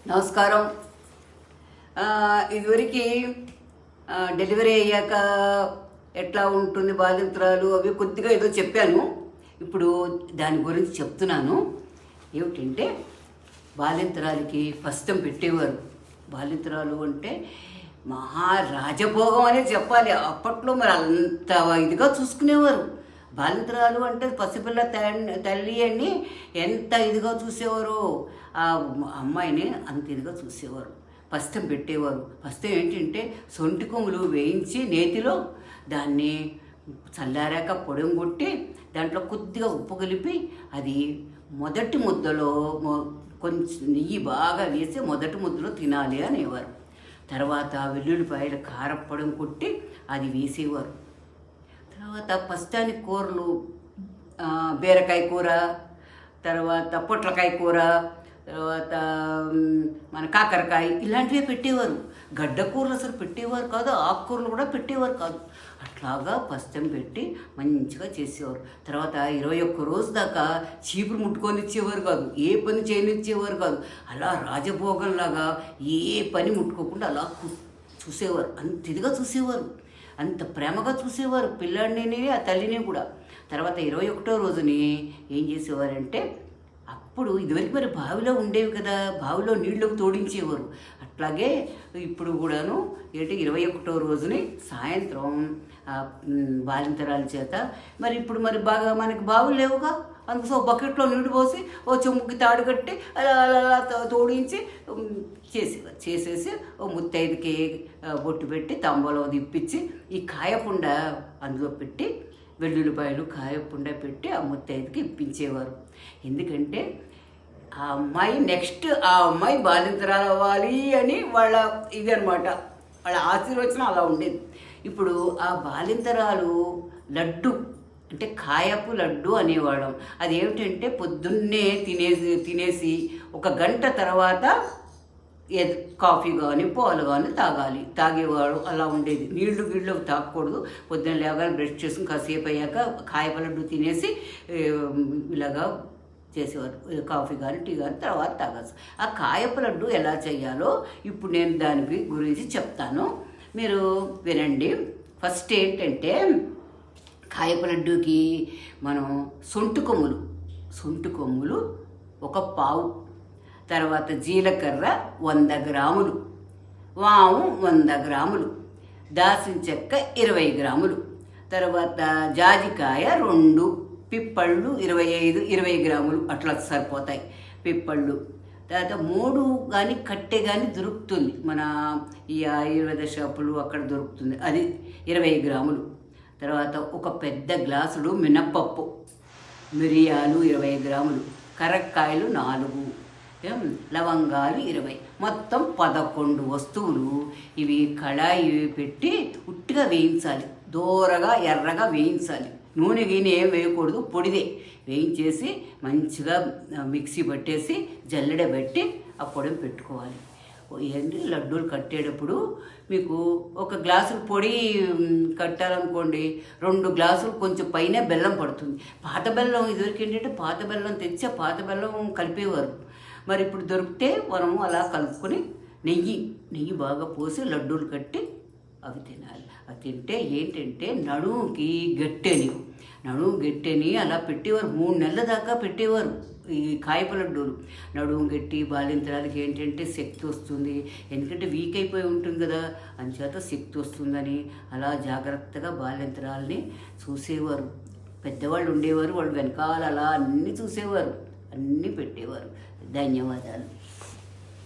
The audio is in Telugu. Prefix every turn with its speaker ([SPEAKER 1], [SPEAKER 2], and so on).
[SPEAKER 1] నమస్కారం. ఇదివరకు డెలివరీ అయ్యాక ఎట్లా ఉంటుంది బాలింతరాలు అవి కొద్దిగా ఏదో చెప్పాను. ఇప్పుడు దాని గురించి చెప్తున్నాను. ఏమిటంటే బాలింతరాలకి ఫస్టం పెట్టేవారు. బాలింతరాలు అంటే మహారాజభోగం అనే చెప్పాలి. అప్పట్లో మరి అంత ఇదిగా చూసుకునేవారు. బాలింతరాలు అంటే పసిపిల్ల తల్లి అని ఎంత ఇదిగా చూసేవారు. ఆ అమ్మాయిని అంత ఇదిగా చూసేవారు. పస్తం పెట్టేవారు. పస్తం ఏంటంటే సొంటి కొమ్ములు వేయించి నేతిలో దాన్ని చల్లారాక పొడం కొట్టి దాంట్లో కొద్దిగా ఉప్పు కలిపి అది మొదటి ముద్దలో కొంచెం నెయ్యి బాగా వేసి మొదటి ముద్దలో తినాలి అనేవారు. తర్వాత వెల్లుల్లిపాయల కారప్పొడం కొట్టి అది వేసేవారు. తర్వాత పస్తానికి కూరలు బీరకాయ కూర, తర్వాత పొట్లకాయ కూర, తర్వాత మన కాకరకాయ ఇలాంటివే పెట్టేవారు. గడ్డ కూరలు అసలు పెట్టేవారు కాదు, ఆకుకూరలు కూడా పెట్టేవారు కాదు. అట్లాగా పస్తం పెట్టి మంచిగా చేసేవారు. తర్వాత 21 రోజు దాకా చీపురు ముట్టుకొని ఇచ్చేవారు కాదు, ఏ పని చేయనిచ్చేవారు కాదు. అలా రాజభోగంలాగా ఏ పని ముట్టుకోకుండా అలా చూసేవారు. అంత ఇదిగా చూసేవారు, అంత ప్రేమగా చూసేవారు పిల్లాడిని ఆ తల్లిని కూడా. తర్వాత 21వ రోజుని ఏం చేసేవారంటే, అప్పుడు ఇదివరకు మరి బావిలో ఉండేవి కదా, బావిలో నీళ్ళకు తోడించేవారు. అట్లాగే ఇప్పుడు కూడాను 21వ రోజుని సాయంత్రం బాలింతరాల చేత మరి ఇప్పుడు మరి బాగా మనకి బావులు లేవుగా, అందుకోసం ఒక బకెట్లో నీళ్లు పోసి ఓ చెమ్ముకి తాడు కట్టి అలా అలా తోడించి చేసేసి ఓ ముత్తైదుకి బొట్టు పెట్టి తంబలో దిప్పించి ఈ కాయపుండ అందులో పెట్టి వెల్లుల్లిపాయలు కాయపుండ పెట్టి ఆ ముత్తైదుకి ఇప్పించేవారు. ఎందుకంటే ఆ అమ్మాయి నెక్స్ట్ ఆ అమ్మాయి బాలింతరాలు అవ్వాలి అని వాళ్ళ ఇది అనమాట, వాళ్ళ ఆశీర్వచనం అలా ఉండేది. ఇప్పుడు ఆ బాలింతరాలు లడ్డు అంటే కాయపు లడ్డు అనేవాళ్ళం. అదేమిటంటే పొద్దున్నే తినేసి 1 గంట తర్వాత కాఫీ కానీ పాలు కానీ తాగేవాడు. అలా ఉండేది. నీళ్లు తాగకూడదు. పొద్దున్న లేవగానే బ్రష్ చేసుకుని కాసేపు అయ్యాక కాయపు లడ్డు తినేసి ఇలాగా చేసేవారు. కాఫీ కానీ టీ కానీ తర్వాత తాగాల్సి. ఆ కాయపు లడ్డు ఎలా చేయాలో ఇప్పుడు నేను దాని గురించి చెప్తాను, మీరు వినండి. ఫస్ట్ ఏంటంటే కాయపు లడ్డూకి మనం సొంటి కొమ్ములు 1 పావు, తర్వాత జీలకర్ర 100 గ్రాములు, వాము 100 గ్రాములు, దాల్చిన చెక్క 20 గ్రాములు, తర్వాత జాజికాయ 2, పిప్పళ్ళు 20 గ్రాములు అట్లా సరిపోతాయి పిప్పళ్ళు. తర్వాత 3 కానీ కట్టె కానీ దొరుకుతుంది, మన ఈ ఆయుర్వేద షాపులు అక్కడ దొరుకుతుంది, అది 20 గ్రాములు. తర్వాత 1 పెద్ద గ్లాసుడు మినప్పప్పు, మిరియాలు 20 గ్రాములు, కరక్కాయలు 4, లవంగాలు 20, మొత్తం 11 వస్తువులు. ఇవి కళాయి పెట్టి ఉట్టిగా వేయించాలి, దూరగా ఎర్రగా వేయించాలి. నూనె గీనె ఏం వేయకూడదు, పొడిదే వేయించేసి మంచిగా మిక్సీ పట్టేసి జల్లెడ పెట్టి ఆ పొడిని పెట్టుకోవాలి. ఏంటి లడ్డూలు కట్టేటప్పుడు మీకు 1 గ్లాసు పొడి కట్టాలనుకోండి, 2 గ్లాసులు కొంచెం పైన బెల్లం పడుతుంది. పాత బెల్లం ఇదివరకు ఏంటంటే పాత బెల్లం తెచ్చి ఆ పాత బెల్లం కలిపేవారు. మరి ఇప్పుడు దొరికితే మనము అలా కలుపుకొని నెయ్యి బాగా పోసి లడ్డూలు కట్టి అవి తినాలి. అవి తింటే ఏంటంటే నడుముకి గట్టెని అలా పెట్టేవారు. 3 నెలల దాకా పెట్టేవారు ఈ కాయపు లడ్డూలు. నడుము గట్టి బాలింతరాలకి ఏంటంటే శక్తి వస్తుంది, ఎందుకంటే వీక్ అయిపోయి ఉంటుంది కదా, అంచేత శక్తి వస్తుందని అలా జాగ్రత్తగా బాలింతరాలని చూసేవారు. పెద్దవాళ్ళు ఉండేవారు, వాళ్ళు వెనకాల అలా అన్నీ చూసేవారు, అన్నీ పెట్టేవారు. ధన్యవాదాలు.